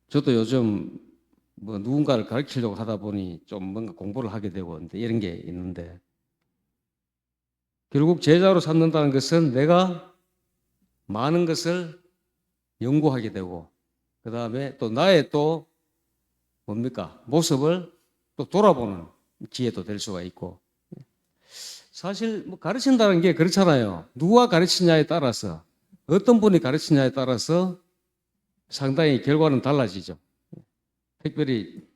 저도 요즘 뭐 누군가를 가르치려고 하다 보니 좀 뭔가 공부를 하게 되고 이런 게 있는데, 결국 제자로 삼는다는 것은 내가 많은 것을 연구하게 되고, 그 다음에 또 나의 또 뭡니까? 모습을 또 돌아보는 기회도 될 수가 있고, 사실 뭐 가르친다는 게 그렇잖아요. 누가 가르치냐에 따라서, 어떤 분이 가르치냐에 따라서 상당히 결과는 달라지죠. 특별히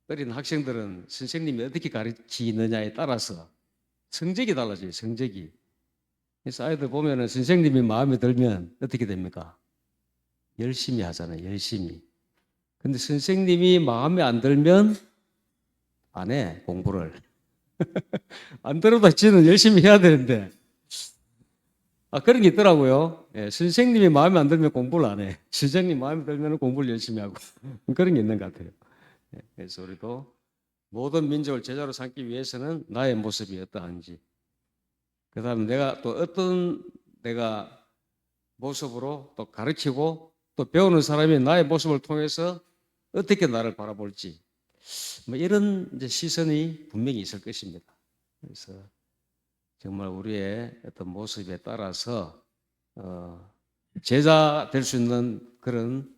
어린 학생들은 선생님이 어떻게 가르치느냐에 따라서 성적이 달라져요, 성적이. 그래서 아이들 보면은 선생님이 마음에 들면 어떻게 됩니까? 열심히 하잖아요, 열심히. 근데 선생님이 마음에 안 들면 안 해, 공부를. 안 들어도 지는 열심히 해야 되는데. 그런 게 있더라고요. 예, 선생님이 마음에 안 들면 공부를 안 해. 선생님 마음에 들면 공부를 열심히 하고. 그런 게 있는 것 같아요. 예, 그래서 우리도 모든 민족을 제자로 삼기 위해서는 나의 모습이 어떠한지, 그 다음에 내가 또 어떤 내가 모습으로 또 가르치고 또 배우는 사람이 나의 모습을 통해서 어떻게 나를 바라볼지, 뭐 이런 이제 시선이 분명히 있을 것입니다. 그래서 정말 우리의 어떤 모습에 따라서 제자 될 수 있는 그런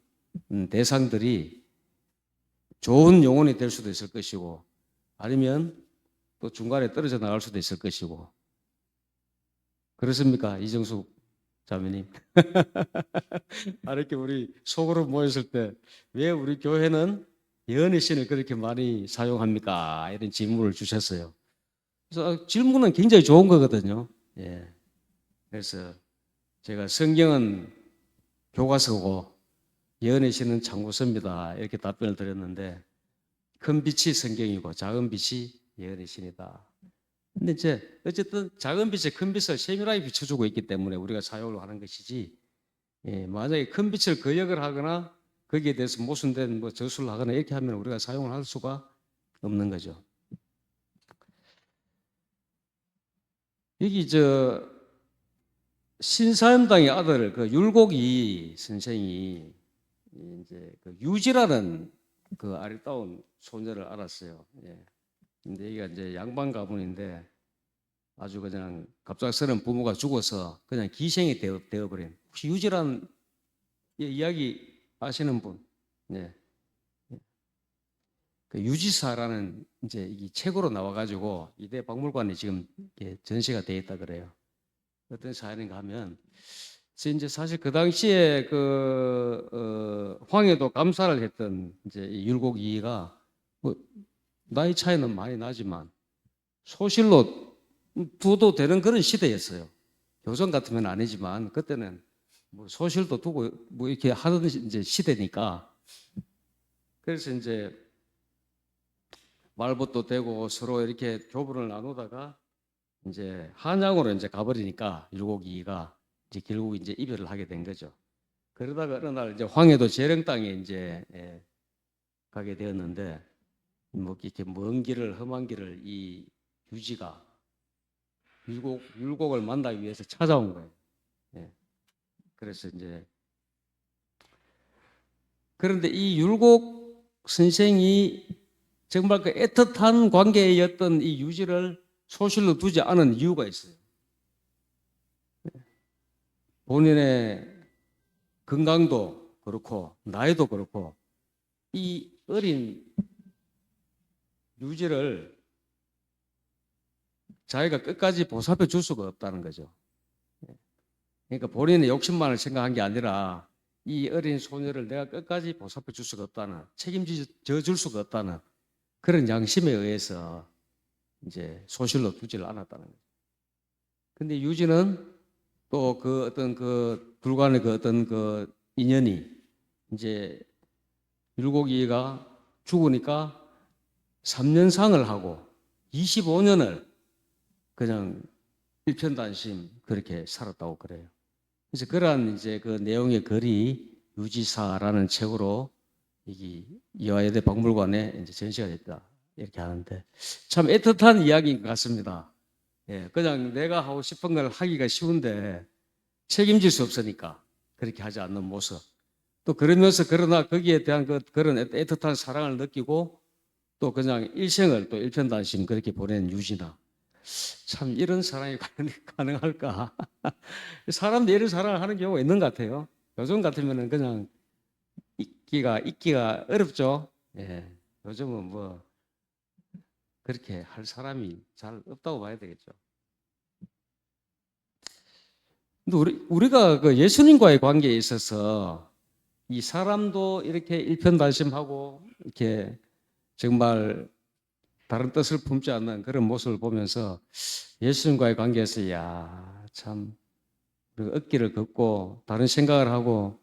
대상들이 좋은 영혼이 될 수도 있을 것이고, 아니면 또 중간에 떨어져 나갈 수도 있을 것이고. 그렇습니까, 이정숙 자매님? 이렇게 우리 속으로 모였을 때 왜 우리 교회는 예언의 신을 그렇게 많이 사용합니까? 이런 질문을 주셨어요. 그래서 질문은 굉장히 좋은 거거든요. 예. 그래서 제가 성경은 교과서고 예언의 신은 참고서입니다, 이렇게 답변을 드렸는데, 큰 빛이 성경이고 작은 빛이 예언의 신이다. 근데 이제 어쨌든 작은 빛에 큰 빛을 세밀하게 비춰주고 있기 때문에 우리가 사용을 하는 것이지, 예, 만약에 큰 빛을 거역을 하거나 거기에 대해서 모순된 뭐 저술을 하거나 이렇게 하면 우리가 사용을 할 수가 없는 거죠. 여기 신사임당의 아들 그 율곡이 선생이 이제 그 유지라는 그 아리따운 소녀를 알았어요. 예. 근데 여기가 이제 양반 가문인데 아주 그냥 갑작스런 부모가 죽어서 그냥 기생이 되어버린, 혹시 유지라는 이야기 아시는 분? 네. 그 유지사라는 이제 이 책으로 나와가지고 이대 박물관에 지금 전시가 되어 있다 그래요. 어떤 사연인가 하면, 이제 사실 그 당시에 황해도 감사를 했던 이제 이 율곡이가 뭐 나이 차이는 많이 나지만 소실로 두도 되는 그런 시대였어요. 요즘 같으면 아니지만 그때는 뭐 소실도 두고 뭐 이렇게 하던 이제 시대니까, 그래서 이제 말벗도 되고 서로 이렇게 교분을 나누다가 이제 한양으로 이제 가버리니까 율곡이가 이제 결국 이제 이별을 하게 된 거죠. 그러다가 어느 날 이제 황해도 재령 땅에 이제 가게 되었는데, 뭐 이렇게 먼 길을 험한 길을 이 유지가 율곡을 만나기 위해서 찾아온 거예요. 예. 그래서 이제 그런데 이 율곡 선생이 정말 그 애틋한 관계였던 이 유지를 소실로 두지 않은 이유가 있어요. 본인의 건강도 그렇고 나이도 그렇고 이 어린 유지를 자기가 끝까지 보살펴 줄 수가 없다는 거죠. 그러니까 본인의 욕심만을 생각한 게 아니라 이 어린 소녀를 내가 끝까지 보살펴 줄 수가 없다는, 책임져 줄 수가 없다는 그런 양심에 의해서 이제 소실로 두지를 않았다는 거죠. 근데 유지는 또 그 어떤 그 둘간의 그 어떤 그 인연이 이제 율곡이가 죽으니까 3년상을 하고 25년을 그냥 일편단심 그렇게 살았다고 그래요. 그래서 그러한 이제 그 내용의 글이 유지사라는 책으로 여기 이화여대 박물관에 이제 전시가 됐다 이렇게 하는데, 참 애틋한 이야기인 것 같습니다. 예, 그냥 내가 하고 싶은 걸 하기가 쉬운데 책임질 수 없으니까 그렇게 하지 않는 모습. 또 그러면서 그러나 거기에 대한 그런 애틋한 사랑을 느끼고 또 그냥 일생을 또 일편단심 그렇게 보낸 유진아. 참 이런 사랑이 과연 가능할까? 사람들이 이런 사랑을 하는 경우가 있는 것 같아요. 요즘 같으면은 그냥 있기가 어렵죠. 예. 요즘은 뭐 그렇게 할 사람이 잘 없다고 봐야 되겠죠. 근데 우리가 그 예수님과의 관계에 있어서 이 사람도 이렇게 일편단심하고 이렇게 정말 다른 뜻을 품지 않는 그런 모습을 보면서 예수님과의 관계에서 야, 참 우리가 억기를 걷고 다른 생각을 하고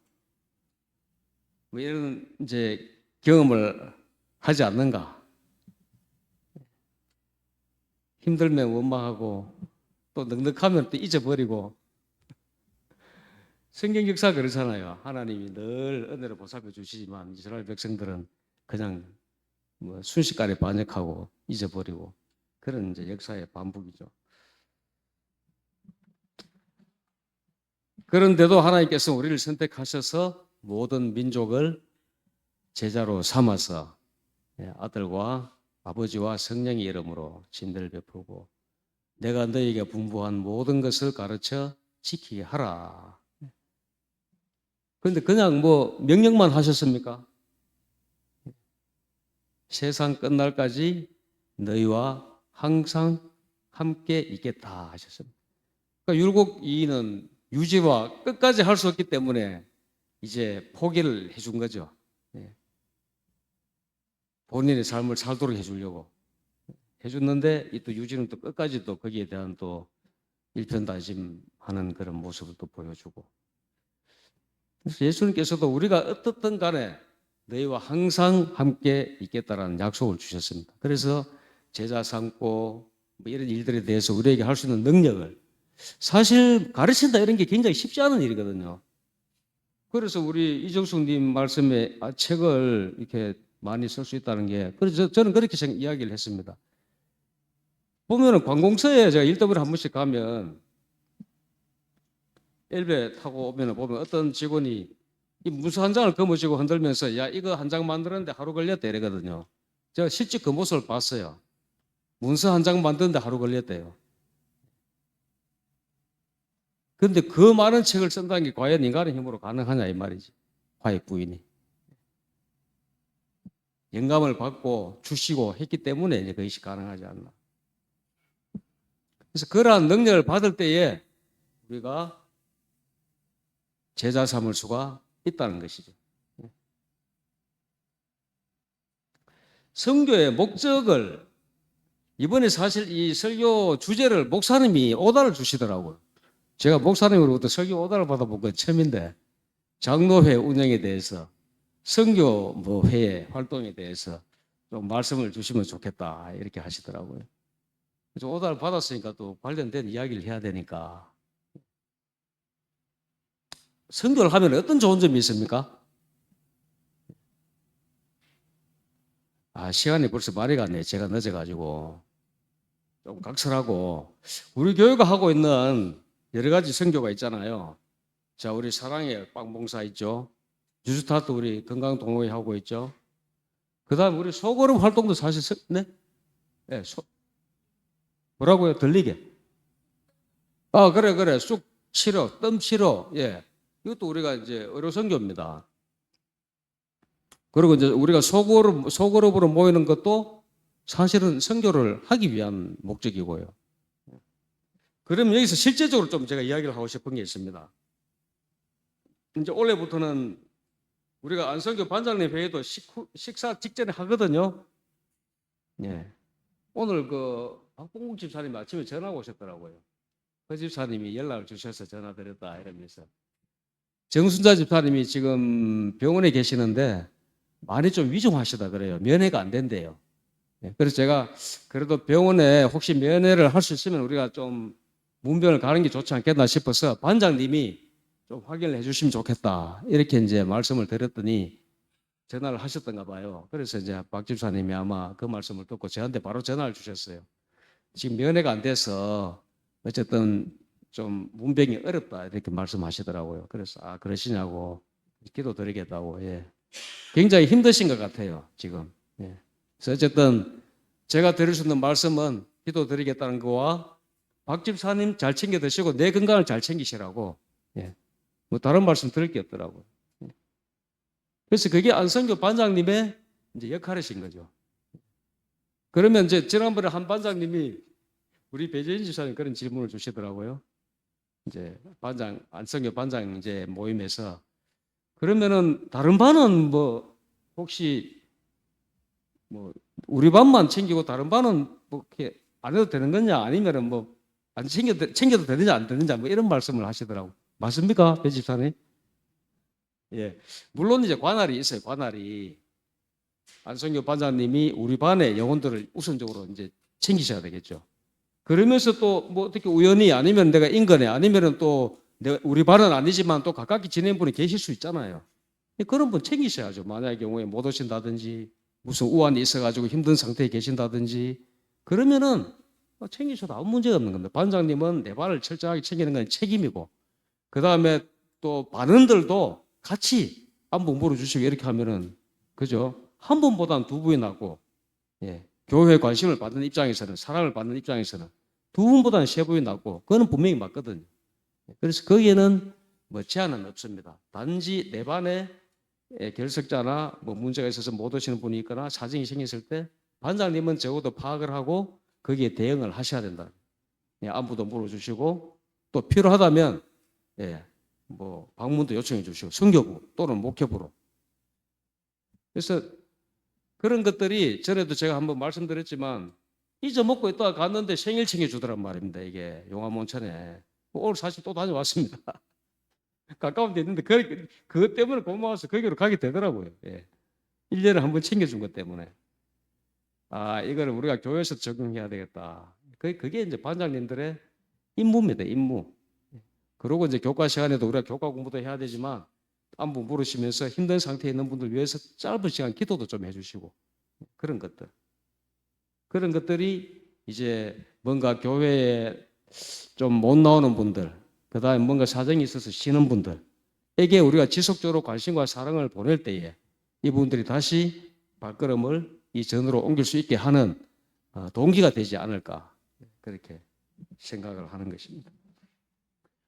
뭐 이런 이제 경험을 하지 않는가? 힘들면 원망하고 또 넉넉하면 또 잊어버리고 성경 역사 그렇잖아요. 하나님이 늘 은혜를 보살펴 주시지만 이스라엘 백성들은 그냥 뭐 순식간에 반역하고 잊어버리고 그런 이제 역사의 반복이죠. 그런데도 하나님께서 우리를 선택하셔서 모든 민족을 제자로 삼아서 아들과 아버지와 성령의 이름으로 진대를 베푸고 내가 너에게 분부한 모든 것을 가르쳐 지키게 하라. 그런데 그냥 뭐 명령만 하셨습니까? 세상 끝날까지 너희와 항상 함께 있겠다 하셨습니다. 그러니까 율곡 이인은 유지와 끝까지 할 수 없기 때문에 이제 포기를 해준 거죠. 예. 본인의 삶을 살도록 해주려고 해줬는데 또 유지는 또 끝까지 또 거기에 대한 또 일편단심하는 그런 모습을 또 보여주고 그래서 예수님께서도 우리가 어떻든 간에 너희와 항상 함께 있겠다라는 약속을 주셨습니다. 그래서 제자 삼고 뭐 이런 일들에 대해서 우리에게 할 수 있는 능력을 사실 가르친다 이런 게 굉장히 쉽지 않은 일이거든요. 그래서 우리 이정숙님 말씀에 책을 이렇게 많이 쓸 수 있다는 게 그래서 저는 그렇게 이야기를 했습니다. 보면은 관공서에 제가 일 때문에 한 번씩 가면 엘베 타고 오면 보면 어떤 직원이 이 문서 한 장을 거머쥐고 흔들면서 야 이거 한 장 만드는데 하루 걸렸다 이러거든요. 제가 실제 그 모습을 봤어요. 문서 한 장 만드는데 하루 걸렸대요. 근데 그 많은 책을 쓴다는 게 과연 인간의 힘으로 가능하냐 이 말이지. 화익 부인이. 영감을 받고 주시고 했기 때문에 이제 그것이 가능하지 않나. 그래서 그러한 능력을 받을 때에 우리가 제자 삼을 수가 있다는 것이죠. 선교의 목적을 이번에 사실 이 설교 주제를 목사님이 오다를 주시더라고요. 제가 목사님으로부터 설교 오다를 받아본 건 처음인데 장로회 운영에 대해서 선교 뭐 회의 활동에 대해서 좀 말씀을 주시면 좋겠다 이렇게 하시더라고요. 그래서 오다를 받았으니까 또 관련된 이야기를 해야 되니까 선교를 하면 어떤 좋은 점이 있습니까? 아, 시간이 벌써 말이 갔네. 제가 늦어가지고. 좀 각설하고. 우리 교회가 하고 있는 여러 가지 선교가 있잖아요. 자, 우리 사랑의 빵봉사 있죠. 뉴스타트 우리 건강동호회 하고 있죠. 그 다음 우리 소그룹 활동도 사실, 네? 네, 뭐라고요? 들리게. 아, 그래, 그래. 쑥 치료, 뜸 치료. 예. 이것도 우리가 이제 의료선교입니다. 그리고 이제 우리가 소그룹으로 모이는 것도 사실은 선교를 하기 위한 목적이고요. 그럼 여기서 실제적으로 좀 제가 이야기를 하고 싶은 게 있습니다. 이제 올해부터는 우리가 안선교 반장님 회의도 식사 직전에 하거든요. 예. 오늘 그 박봉국 집사님 아침에 전화가 오셨더라고요. 그 집사님이 연락을 주셔서 전화드렸다 이러면서 정순자 집사님이 지금 병원에 계시는데 많이 좀 위중하시다 그래요. 면회가 안 된대요. 예. 그래서 제가 그래도 병원에 혹시 면회를 할 수 있으면 우리가 좀 문병을 가는 게 좋지 않겠나 싶어서 반장님이 좀 확인을 해주시면 좋겠다 이렇게 이제 말씀을 드렸더니 전화를 하셨던가 봐요. 그래서 이제 박 집사님이 아마 그 말씀을 듣고 저한테 바로 전화를 주셨어요. 지금 면회가 안 돼서 어쨌든 좀 문병이 어렵다 이렇게 말씀하시더라고요. 그래서 아 그러시냐고. 기도드리겠다고. 예. 굉장히 힘드신 것 같아요, 지금. 예. 그래서 어쨌든 제가 드릴 수 있는 말씀은 기도드리겠다는 거와 박 집사님 잘 챙겨 드시고 내 건강을 잘 챙기시라고. 예. 뭐 다른 말씀 드릴 게 없더라고요. 예. 그래서 그게 안성교 반장님의 이제 역할이신 거죠. 그러면 이제 지난번에 한 반장님이 우리 배재인 집사님 그런 질문을 주시더라고요. 이제 안성교 반장 이제 모임에서 그러면은 다른 반은 뭐 혹시 뭐 우리 반만 챙기고 다른 반은 뭐 이렇게 안 해도 되는 거냐 아니면은 뭐 안 챙겨도 되느냐 안 되느냐 뭐 이런 말씀을 하시더라고. 맞습니까, 배 집사님? 예. 물론 이제 관할이 있어요. 관할이 안성교 반장님이 우리 반의 영혼들을 우선적으로 이제 챙기셔야 되겠죠. 그러면서 또 뭐 어떻게 우연히 아니면 내가 인간에 아니면은 또 우리 반은 아니지만 또 가깝게 지낸 분이 계실 수 있잖아요. 그런 분 챙기셔야죠. 만약의 경우에 못 오신다든지 무슨 우환이 있어가지고 힘든 상태에 계신다든지 그러면은 챙기셔도 아무 문제가 없는 겁니다. 반장님은 내 반을 철저하게 챙기는 건 책임이고 그 다음에 또 반원들도 같이 안부 물어주시고 이렇게 하면은 그죠? 한 분보다는 두 분이 낫고 예. 교회 관심을 받는 입장에서는 사랑을 받는 입장에서는 두 분보다는 세 분이 낫고 그거는 분명히 맞거든요. 그래서 거기에는 뭐 제한은 없습니다. 단지 내 반에 결석자나 뭐 문제가 있어서 못 오시는 분이 있거나 사정이 생겼을 때 반장님은 적어도 파악을 하고 거기에 대응을 하셔야 된다. 예, 안부도 물어주시고 또 필요하다면 예, 뭐 방문도 요청해 주시고 선교부 또는 목회부로. 그래서 그런 것들이 전에도 제가 한번 말씀드렸지만 잊어먹고 있다가 갔는데 생일 챙겨주더란 말입니다. 이게 용암 온천에. 오늘 사실 또 다녀왔습니다. 가까운 데 있는데 그것 때문에 고마워서 거기로 가게 되더라고요. 예. 1년에 한 번 챙겨준 것 때문에. 아, 이거를 우리가 교회에서 적용해야 되겠다. 그게 이제 반장님들의 임무입니다. 임무. 그리고 이제 교과 시간에도 우리가 교과 공부도 해야 되지만 안부 물으시면서 힘든 상태에 있는 분들 위해서 짧은 시간 기도도 좀 해주시고 그런 것들. 그런 것들이 이제 뭔가 교회에 좀 못 나오는 분들, 그 다음에 뭔가 사정이 있어서 쉬는 분들에게 우리가 지속적으로 관심과 사랑을 보낼 때에 이분들이 다시 발걸음을 이 전으로 옮길 수 있게 하는 동기가 되지 않을까 그렇게 생각을 하는 것입니다.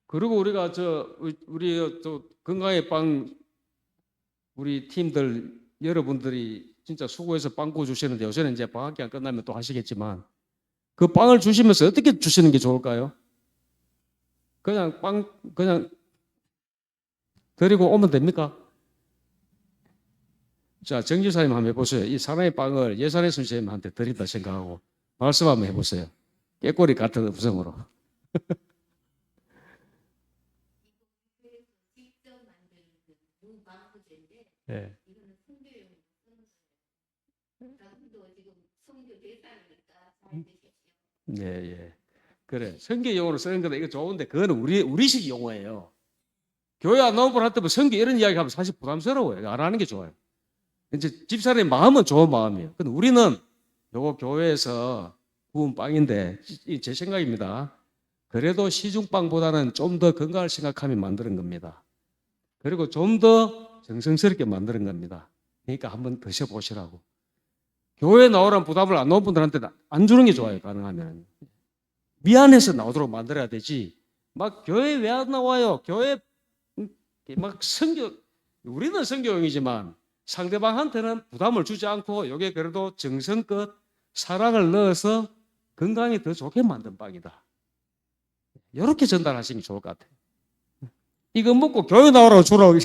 그리고 우리가 우리 건강의 빵 우리 팀들 여러분들이 진짜 수고해서 빵 구워주시는데 요새는 이제 방학 기간 끝나면 또 하시겠지만 그 빵을 주시면서 어떻게 주시는 게 좋을까요? 그냥 드리고 오면 됩니까? 자, 정지사님 한번 해보세요. 이 사나이 빵을 예산의 선생님한테 드린다 생각하고 말씀 한번 해보세요. 깨꼬리 같은 음성으로. 예. 예, 예. 그래. 성교 용어로 쓰는 거다. 이거 좋은데, 그거는 우리식 용어예요. 교회 안 나온 분한테 뭐 성교 이런 이야기 하면 사실 부담스러워요. 안 하는 게 좋아요. 이제 집사람의 마음은 좋은 마음이에요. 근데 우리는 요거 교회에서 구운 빵인데, 제 생각입니다. 그래도 시중빵보다는 좀 더 건강을 생각하며 만드는 겁니다. 그리고 좀 더 정성스럽게 만드는 겁니다. 그러니까 한번 드셔보시라고. 교회 나오라는 부담을 안 놓은 분들한테는 안 주는 게 좋아요, 가능하면. 미안해서 나오도록 만들어야 되지. 막 교회 왜 안 나와요? 교회 막 우리는 성교용이지만 상대방한테는 부담을 주지 않고 이게 그래도 정성껏 사랑을 넣어서 건강에 더 좋게 만든 빵이다. 이렇게 전달하시면 좋을 것 같아요. 이거 먹고 교회 나오라고 주라고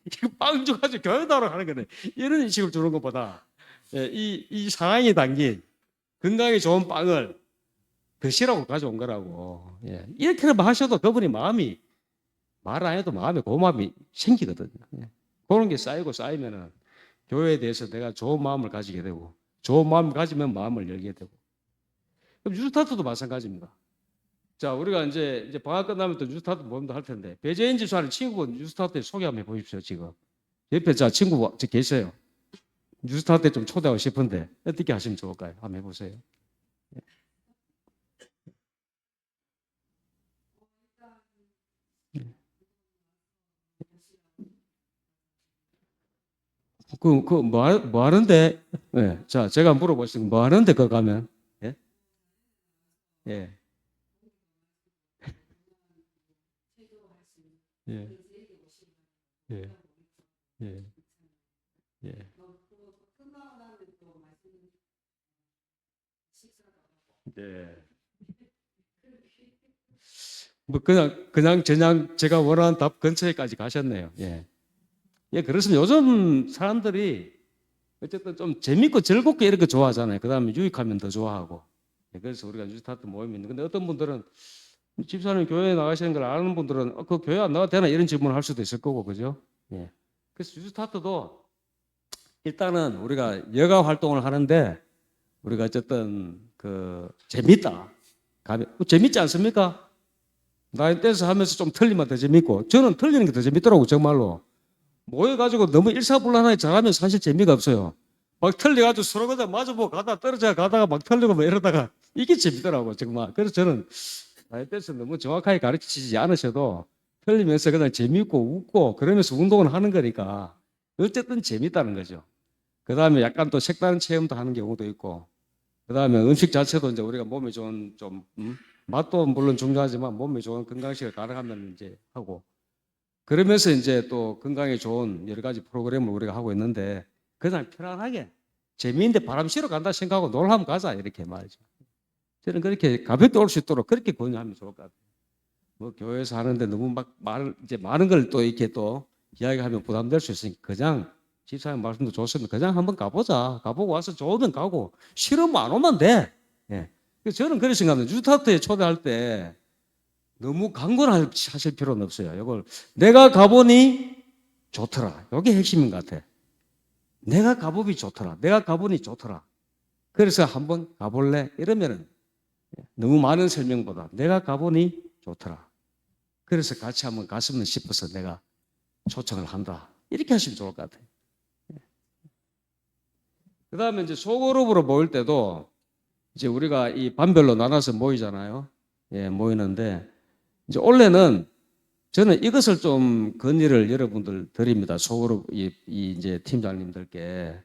이거 빵 줘가지고 교회 나오라고 하는 거네. 이런 식으로 주는 것보다 이 사랑이 담긴 건강에 좋은 빵을 드시라고 가져온 거라고. 예. 이렇게만 하셔도 그분이 마음이 말 안 해도 마음에 고마움이 생기거든요. 예. 그런 게 쌓이면은 교회에 대해서 내가 좋은 마음을 가지게 되고 좋은 마음을 가지면 마음을 열게 되고. 그럼 뉴스타트도 마찬가지입니다. 자, 우리가 이제 방학 끝나면 또 뉴스타트 모임도 할 텐데 배재인 집사님 친구분 뉴스타트에 소개 한번 해보십시오. 지금 옆에 자 친구 계세요. 뉴스타트에 좀 초대하고 싶은데 어떻게 하시면 좋을까요? 한번 해보세요. 뭐 하는데? 예. 자, 제가 물어보시면 뭐 하는데, 그거 가면? 예? 예. 예. 예. 예. 예. 예. 뭐, 그냥 제가 원하는 답 근처에까지 가셨네요. 예. 예, 그렇습니다. 요즘 사람들이 어쨌든 좀 재밌고 즐겁게 이렇게 좋아하잖아요. 그 다음에 유익하면 더 좋아하고. 예, 그래서 우리가 뉴스타트 모임이 있는데, 근데 어떤 분들은 집사님 교회에 나가시는 걸 아는 분들은 그 교회 안 나가도 되나 이런 질문을 할 수도 있을 거고, 그죠? 예. 그래서 뉴스타트도 일단은 우리가 여가 활동을 하는데 우리가 어쨌든 그 재밌다. 재밌지 않습니까? 나이 댄스 하면서 좀 틀리면 더 재밌고 저는 틀리는 게 더 재밌더라고 정말로. 모여가지고 너무 일사불란하게 잘하면 사실 재미가 없어요. 막 틀려가지고 서로 그냥 마주보고 가다 떨어져 가다가 막 틀리고 뭐 이러다가 이게 재밌더라고 정말. 그래서 저는 나이 댄스 너무 정확하게 가르치지 않으셔도 틀리면서 그냥 재밌고 웃고 그러면서 운동을 하는 거니까 어쨌든 재밌다는 거죠. 그 다음에 약간 또 색다른 체험도 하는 경우도 있고 그 다음에 음식 자체도 이제 우리가 몸에 좋은 좀 맛도 물론 중요하지만 몸에 좋은 건강식을 가능하면 이제 하고 그러면서 이제 또 건강에 좋은 여러 가지 프로그램을 우리가 하고 있는데 그냥 편안하게 재미있는데 바람 쐬러 간다 생각하고 놀러 가자 이렇게 말이죠. 저는 그렇게 가볍게 올 수 있도록 그렇게 권유하면 좋을 것 같아요. 뭐 교회에서 하는데 너무 이제 많은 걸 또 이렇게 또 이야기하면 부담될 수 있으니까 그냥 집사님 말씀도 좋습니다. 그냥 한번 가보자. 가보고 와서 좋으면 가고 싫으면 안 오면 돼. 예. 그래서 저는 그렇게 생각합니다. 뉴스타트에 초대할 때 너무 강권하실 필요는 없어요. 이걸 내가 가보니 좋더라. 이게 핵심인 것 같아. 내가 가보니 좋더라. 내가 가보니 좋더라. 그래서 한번 가볼래? 이러면은 너무 많은 설명보다 내가 가보니 좋더라. 그래서 같이 한번 갔으면 싶어서 내가 초청을 한다. 이렇게 하시면 좋을 것 같아요. 그 다음에 이제 소그룹으로 모일 때도 이제 우리가 이 반별로 나눠서 모이잖아요. 예, 모이는데 이제 원래는 저는 이것을 좀 건의를 여러분들 드립니다. 소그룹 이 이제 팀장님들께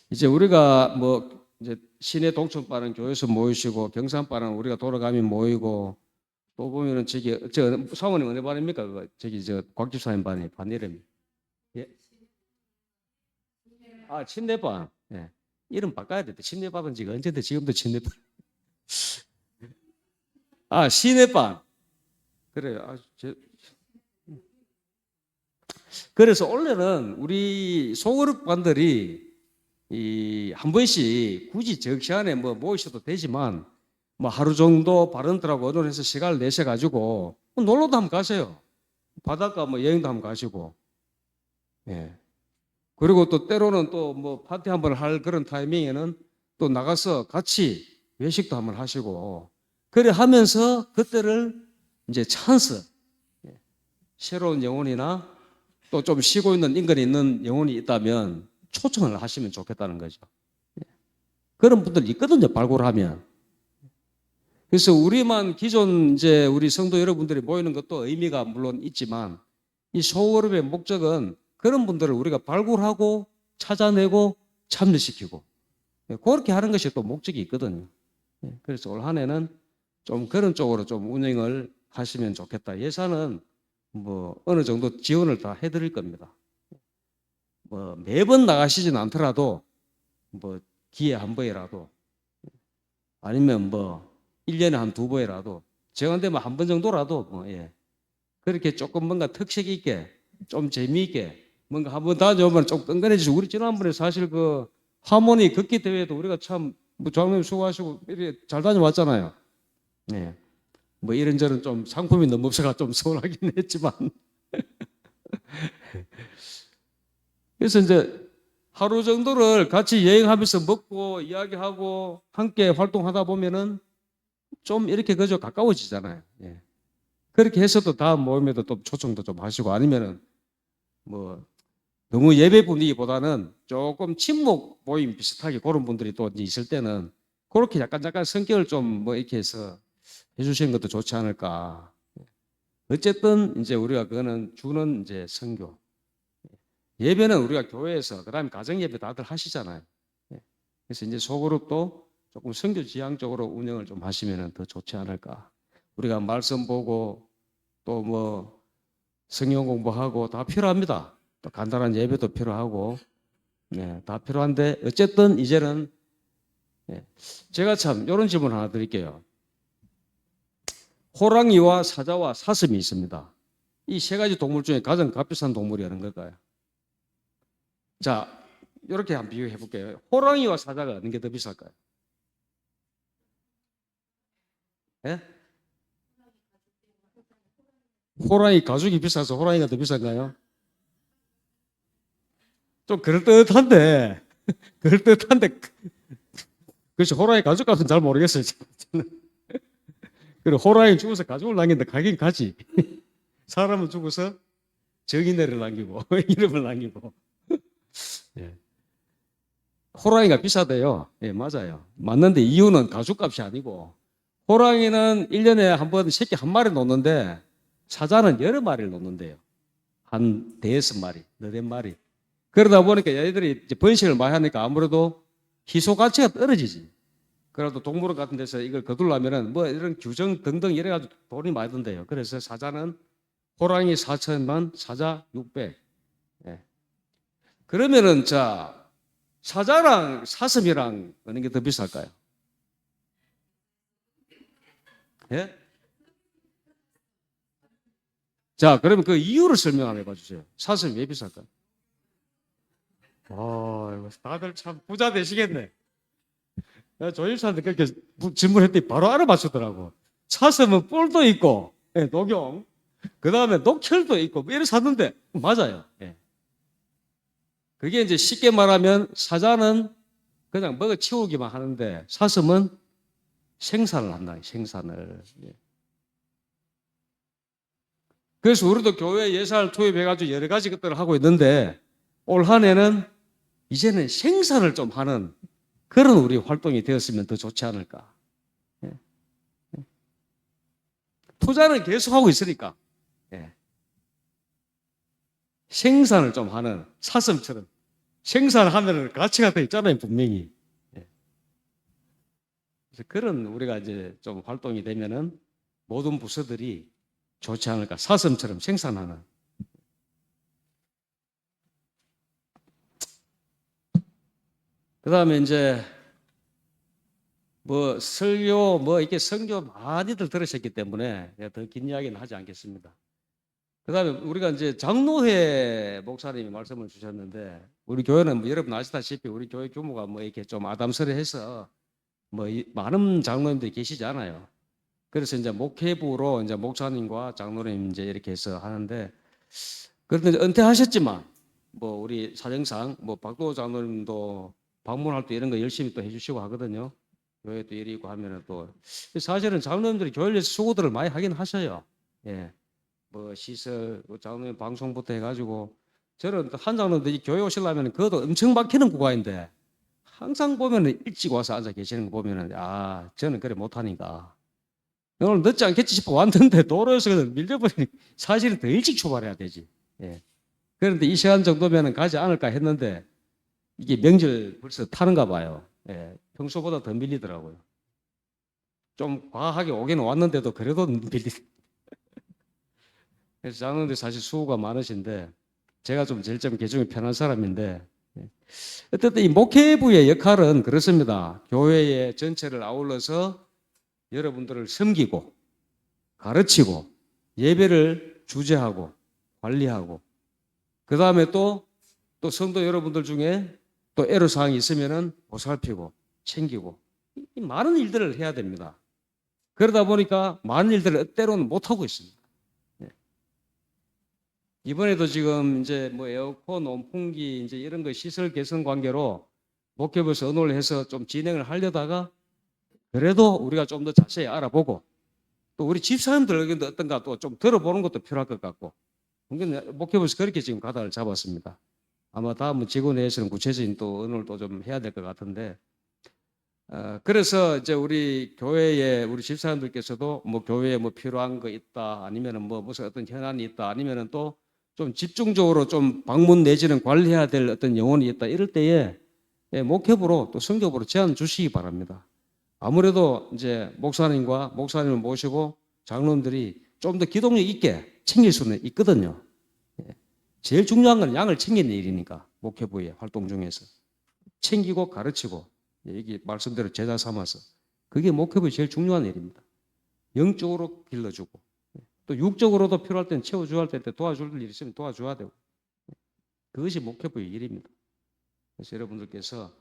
이제 우리가 뭐 이제 시내 동천바는 교회에서 모이시고 경산바는 우리가 돌아가면 모이고 또 보면은 저 사모님 어느 반입니까? 그거 저기 저 곽집사님 반이 반 이름이 예? 아 침례반 예. 이름 바꿔야 돼. 침례반은 지금 언제든 지금도 침례반 아 시내반 그래요. 그래서 원래는 우리 소그룹반들이 이 한 번씩 굳이 적시간에 뭐 모이셔도 되지만 뭐 하루 정도 발언들하고 의논해서 시간을 내셔 가지고 놀러도 한번 가세요. 바닷가 뭐 여행도 한번 가시고 예. 그리고 또 때로는 또 뭐 파티 한번 할 그런 타이밍에는 또 나가서 같이 외식도 한번 하시고 그래 하면서 그때를 이제 찬스 새로운 영혼이나 또 좀 쉬고 있는 인근에 있는 영혼이 있다면 초청을 하시면 좋겠다는 거죠. 그런 분들 있거든요, 발굴하면. 그래서 우리만 기존 이제 우리 성도 여러분들이 모이는 것도 의미가 물론 있지만 이 소그룹의 목적은 그런 분들을 우리가 발굴하고 찾아내고 참여시키고 그렇게 하는 것이 또 목적이 있거든요. 그래서 올 한 해는 좀 그런 쪽으로 좀 운영을 하시면 좋겠다. 예산은 뭐 어느 정도 지원을 다 해드릴 겁니다. 뭐 매번 나가시진 않더라도 뭐 기회 한 번이라도 아니면 뭐 1년에 한 두 번이라도 제한되면 한 번 정도라도 뭐 예. 그렇게 조금 뭔가 특색 있게 좀 재미있게 뭔가 한번 다녀오면 좀 끈끈해지죠. 우리 지난번에 사실 그 하모니 걷기 대회도 우리가 참 뭐 장로님 수고하시고 이렇게 잘 다녀왔잖아요. 예. 뭐 이런저런 좀 상품이 너무 없어가 좀 서운하긴 했지만 그래서 이제 하루 정도를 같이 여행하면서 먹고 이야기하고 함께 활동하다 보면은 좀 이렇게 그저 가까워지잖아요. 예. 그렇게 해서도 다음 모임에도 또 초청도 좀 하시고 아니면은 뭐 너무 예배 분위기보다는 조금 친목 모임 비슷하게 그런 분들이 또 이제 있을 때는 그렇게 약간 성격을 좀 뭐 이렇게 해서 해주시는 것도 좋지 않을까. 어쨌든 이제 우리가 그거는 주는 이제 선교. 예배는 우리가 교회에서 그다음에 가정 예배 다들 하시잖아요. 예. 그래서 이제 소그룹도 조금 선교 지향적으로 운영을 좀 하시면 더 좋지 않을까. 우리가 말씀 보고 또 뭐 성경 공부하고 다 필요합니다. 또 간단한 예배도 필요하고 네, 다 필요한데 어쨌든 이제는 예, 제가 참 이런 질문 하나 드릴게요. 호랑이와 사자와 사슴이 있습니다. 이 세 가지 동물 중에 가장 값비싼 동물이 어느 걸까요? 자, 이렇게 한번 비교해 볼게요. 호랑이와 사자가 어느 게 더 비쌀까요? 예? 호랑이 가죽이 비싸서 호랑이가 더 비싼가요? 좀 그럴듯한데, 그럴듯한데, 그렇지, 호랑이 가죽 값은 잘 모르겠어요. 저는. 그리고 호랑이 죽어서 가죽을 남긴다, 가긴 가지. 사람은 죽어서 정의네를 남기고, 이름을 남기고. 예. 호랑이가 비싸대요. 예, 맞아요. 맞는데 이유는 가죽값이 아니고, 호랑이는 1년에 한 번 새끼 한 마리 놓는데, 사자는 여러 마리를 놓는데요. 한 대여섯 마리, 너댓 마리. 그러다 보니까 얘들이 이제 번식을 많이 하니까 아무래도 희소 가치가 떨어지지. 그래도 동물원 같은 데서 이걸 거둘려면은 뭐 이런 규정 등등 이래가지고 돈이 많이 든대요. 그래서 사자는 호랑이 4천만, 사자 600. 예. 그러면은 자 사자랑 사슴이랑 어느 게 더 비쌀까요? 예? 자 그러면 그 이유를 설명 한번 해봐 주세요. 사슴이 왜 비쌀까요? 이거 다들 참 부자 되시겠네. 조임사한테 그렇게 질문했더니 바로 알아맞추더라고. 사슴은 뿔도 있고, 예, 녹용. 그 다음에 녹혈도 있고, 뭐 이래 샀는데, 맞아요. 예. 그게 이제 쉽게 말하면 사자는 그냥 먹어 치우기만 하는데, 사슴은 생산을 한다, 생산을. 예. 그래서 우리도 교회 예산을 투입해가지고 여러 가지 것들을 하고 있는데, 올 한 해는 이제는 생산을 좀 하는 그런 우리 활동이 되었으면 더 좋지 않을까. 예. 투자는 계속하고 있으니까 예. 생산을 좀 하는 사슴처럼 생산하면 가치가 더 있잖아요 분명히. 예. 그래서 그런 우리가 이제 좀 활동이 되면은 모든 부서들이 좋지 않을까. 사슴처럼 생산하는. 그 다음에 이제 뭐 설교 뭐 이렇게 성교 많이들 들으셨기 때문에 더 긴 이야기는 하지 않겠습니다. 그다음에 우리가 이제 장로회 목사님이 말씀을 주셨는데 우리 교회는 뭐 여러분 아시다시피 우리 교회 규모가 뭐 이렇게 좀 아담스레해서 뭐 많은 장로님들이 계시지 않아요. 그래서 이제 목회부로 이제 목사님과 장로님 이제 이렇게 해서 하는데 그런데 은퇴하셨지만 뭐 우리 사정상 뭐 박도 장로님도 방문할 때 이런 거 열심히 또 해주시고 하거든요. 교회 또 일이 있고 하면은 또 사실은 장로님들이 교회에서 수고들을 많이 하긴 하셔요. 예. 뭐 시설, 장로님 방송부터 해가지고 저는 한 장로도 이 교회 오시려면 그것도 엄청 막히는 구간인데 항상 보면은 일찍 와서 앉아 계시는 거 보면은 저는 그래 못하니까 오늘 늦지 않겠지 싶어 왔는데 도로에서 밀려버리니 사실은 더 일찍 출발해야 되지. 예. 그런데 이 시간 정도면은 가지 않을까 했는데 이게 명절 벌써 타는가 봐요. 예. 평소보다 더 밀리더라고요. 좀 과하게 오기는 왔는데도 그래도 밀리. 그래서 장로님들 사실 수고가 많으신데 제가 좀 제일 좀 개중이 편한 사람인데 어쨌든 이 목회부의 역할은 그렇습니다. 교회의 전체를 아울러서 여러분들을 섬기고 가르치고 예배를 주재하고 관리하고 그 다음에 또 성도 여러분들 중에 또 애로사항이 있으면은 보살피고 챙기고 이 많은 일들을 해야 됩니다. 그러다 보니까 많은 일들을 때로는 못하고 있습니다. 이번에도 지금 이제 뭐 에어컨, 온풍기 이제 이런 거 시설 개선 관계로 목회부에서 언호를 해서 좀 진행을 하려다가 그래도 우리가 좀 더 자세히 알아보고 또 우리 집사람들 의견도 어떤가 또 좀 들어보는 것도 필요할 것 같고 목회부에서 그렇게 지금 가닥을 잡았습니다. 아마 다음은 직원회에서는 구체적인 또 언호를 또 좀 해야 될 것 같은데 그래서 이제 우리 교회에 우리 집사람들께서도 뭐 교회에 뭐 필요한 거 있다 아니면은 뭐 무슨 어떤 현안이 있다 아니면은 또 좀 집중적으로 좀 방문 내지는 관리해야 될 어떤 영혼이 있다. 이럴 때에 목회부로 또 선교부로 제안 주시기 바랍니다. 아무래도 이제 목사님을 모시고 장로님들이 좀 더 기동력 있게 챙길 수는 있거든요. 제일 중요한 건 양을 챙기는 일이니까 목회부의 활동 중에서 챙기고 가르치고 여기 말씀대로 제자 삼아서 그게 목회부의 제일 중요한 일입니다. 영적으로 길러주고 또 육적으로도 필요할 때는 채워줘야 할 때 도와줄 일 있으면 도와줘야 되고 그것이 목회부의 일입니다. 그래서 여러분들께서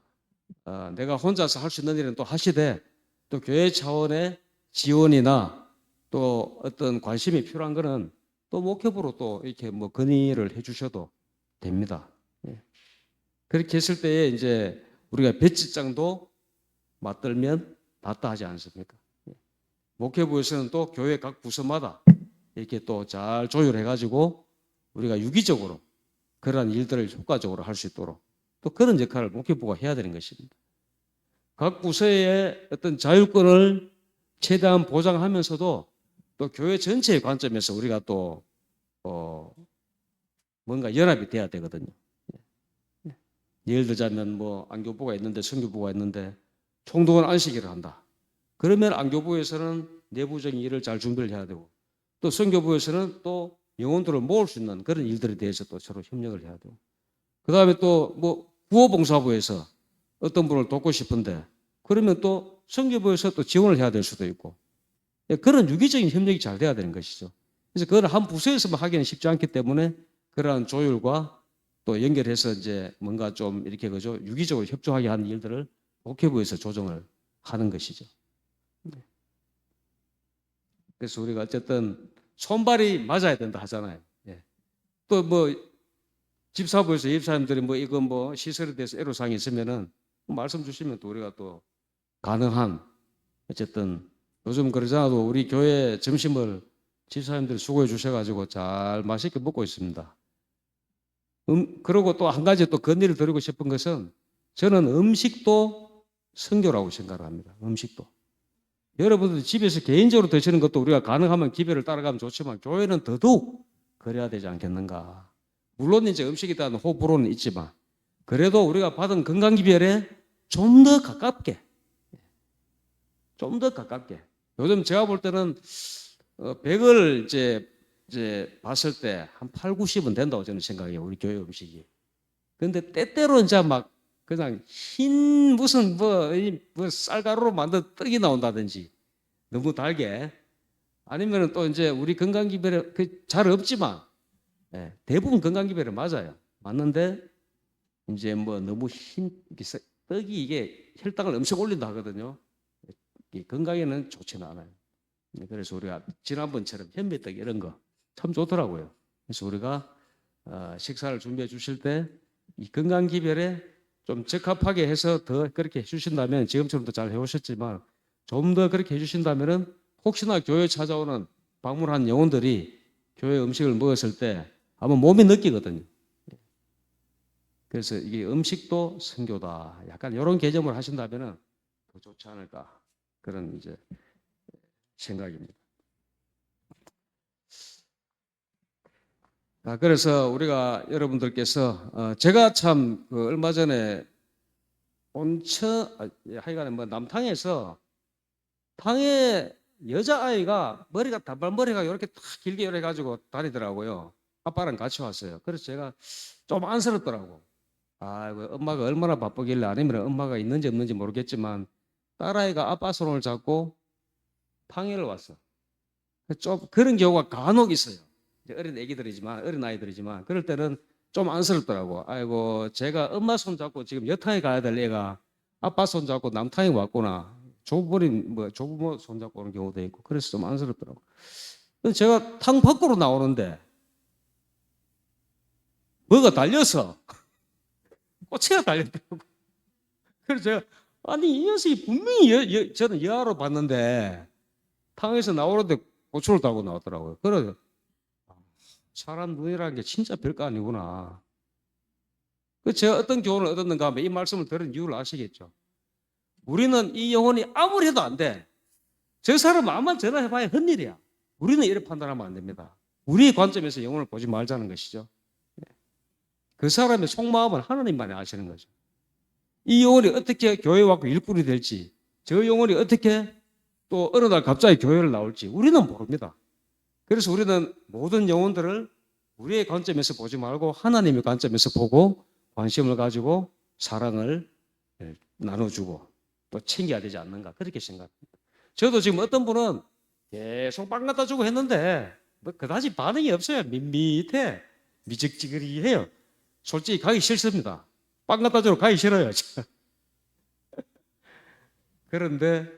내가 혼자서 할 수 있는 일은 또 하시되 또 교회 차원의 지원이나 또 어떤 관심이 필요한 거는 또 목회부로 또 이렇게 뭐 건의를 해주셔도 됩니다. 그렇게 했을 때에 이제 우리가 배치장도 맞들면 낫다 하지 않습니까? 목회부에서는 또 교회 각 부서마다 이렇게 또 잘 조율해가지고 우리가 유기적으로 그러한 일들을 효과적으로 할 수 있도록 또 그런 역할을 목회부가 해야 되는 것입니다. 각 부서의 어떤 자율권을 최대한 보장하면서도 또 교회 전체의 관점에서 우리가 또 뭔가 연합이 돼야 되거든요. 예를 들자면 뭐 안교부가 있는데 선교부가 있는데 총동원 안식일을 한다. 그러면 안교부에서는 내부적인 일을 잘 준비를 해야 되고 또 선교부에서는 또 영혼들을 모을 수 있는 그런 일들에 대해서 또 서로 협력을 해야 되고 그 다음에 또 뭐 구호봉사부에서 어떤 분을 돕고 싶은데 그러면 또 선교부에서 또 지원을 해야 될 수도 있고 그런 유기적인 협력이 잘 돼야 되는 것이죠. 그래서 그걸 한 부서에서만 하기는 쉽지 않기 때문에 그러한 조율과 또 연결해서 이제 뭔가 좀 이렇게 그죠 유기적으로 협조하게 하는 일들을 목회부에서 조정을 하는 것이죠. 그래서 우리가 어쨌든 손발이 맞아야 된다 하잖아요. 또 뭐 집사부에서 집사님들이 뭐 이건 뭐 시설에 대해서 애로사항이 있으면은 말씀 주시면 또 우리가 또 가능한 어쨌든 요즘 그러잖아도 우리 교회 점심을 집사님들 수고해 주셔가지고 잘 맛있게 먹고 있습니다. 그리고 또 한 가지 또 건의를 드리고 싶은 것은 저는 음식도 선교라고 생각을 합니다. 음식도. 여러분들 집에서 개인적으로 드시는 것도 우리가 가능하면 기별을 따라가면 좋지만 교회는 더더욱 그래야 되지 않겠는가. 물론 이제 음식에 대한 호불호는 있지만 그래도 우리가 받은 건강기별에 좀 더 가깝게 요즘 제가 볼 때는 100을 이제 봤을 때 한 8, 90은 된다고 저는 생각해요. 우리 교회 음식이. 그런데 때때로 이제 막 그냥 흰 무슨 뭐 쌀가루로 만든 떡이 나온다든지 너무 달게 아니면 또 이제 우리 건강기별에 잘 없지만 대부분 건강기별에 맞아요. 맞는데 이제 뭐 너무 흰 떡이 이게 혈당을 엄청 올린다 하거든요. 건강에는 좋지는 않아요. 그래서 우리가 지난번처럼 현미떡 이런 거 참 좋더라고요. 그래서 우리가 식사를 준비해 주실 때 이 건강기별에 좀 적합하게 해서 더 그렇게 해주신다면 지금처럼도 잘 해오셨지만 좀 더 그렇게 해주신다면은 혹시나 교회 찾아오는 방문한 영혼들이 교회 음식을 먹었을 때 아마 몸이 느끼거든요. 그래서 이게 음식도 선교다. 약간 이런 개념을 하신다면은 더 좋지 않을까 그런 이제 생각입니다. 그래서 우리가 여러분들께서 제가 참 얼마 전에 하여간에 뭐 남탕에서 탕에 여자아이가 머리가 단발머리가 이렇게 딱 길게 이래 가지고 다니더라고요. 아빠랑 같이 왔어요. 그래서 제가 좀 안쓰럽더라고. 아이고 엄마가 얼마나 바쁘길래 아니면 엄마가 있는지 없는지 모르겠지만 딸아이가 아빠 손을 잡고 탕에를 왔어. 좀 그런 경우가 간혹 있어요. 어린 아이들이지만 그럴 때는 좀 안쓰럽더라고. 아이고 제가 엄마 손 잡고 지금 여탕에 가야 될 애가 아빠 손 잡고 남탕에 왔구나. 조부모 손 잡고 오는 경우도 있고 그래서 좀 안쓰럽더라고. 그래서 제가 탕 밖으로 나오는데 뭐가 달려서 꼬치가 달렸더라고. 그래서 제가 아니 이 녀석이 분명히 저는 여하로 봤는데 탕에서 나오는데 고추를 달고 나왔더라고요. 그래서 사람 눈이라는 게 진짜 별거 아니구나. 그 제가 어떤 교훈을 얻었는가 하면 이 말씀을 들은 이유를 아시겠죠. 우리는 이 영혼이 아무리 해도 안 돼. 저 사람 암만 전화해봐야 헛일이야. 우리는 이렇게 판단하면 안 됩니다. 우리의 관점에서 영혼을 보지 말자는 것이죠. 그 사람의 속마음은 하나님만이 아시는 거죠. 이 영혼이 어떻게 교회에 와서 일꾼이 될지, 저 영혼이 어떻게 또 어느 날 갑자기 교회를 나올지 우리는 모릅니다. 그래서 우리는 모든 영혼들을 우리의 관점에서 보지 말고 하나님의 관점에서 보고 관심을 가지고 사랑을 나눠주고 또 챙겨야 되지 않는가 그렇게 생각합니다. 저도 지금 어떤 분은 계속 빵 갖다 주고 했는데 뭐 그다지 반응이 없어요. 밋밋해. 미적지근해요. 솔직히 가기 싫습니다. 빵 갖다 주러 가기 싫어요. 그런데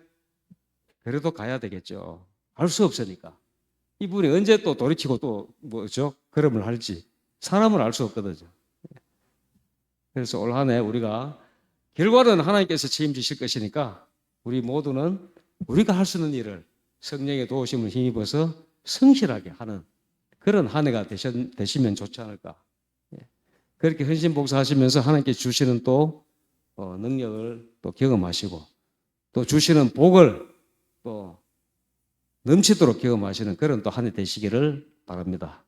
그래도 가야 되겠죠. 알 수 없으니까. 이분이 언제 또 돌이키고 또 뭐죠? 걸음을 할지 사람은 알 수 없거든요. 그래서 올 한 해 우리가 결과는 하나님께서 책임지실 것이니까 우리 모두는 우리가 할 수 있는 일을 성령의 도우심을 힘입어서 성실하게 하는 그런 한 해가 되시면 좋지 않을까. 그렇게 헌신복사하시면서 하나님께 주시는 또 능력을 또 경험하시고 또 주시는 복을 또 넘치도록 경험하시는 그런 또 한 해 되시기를 바랍니다.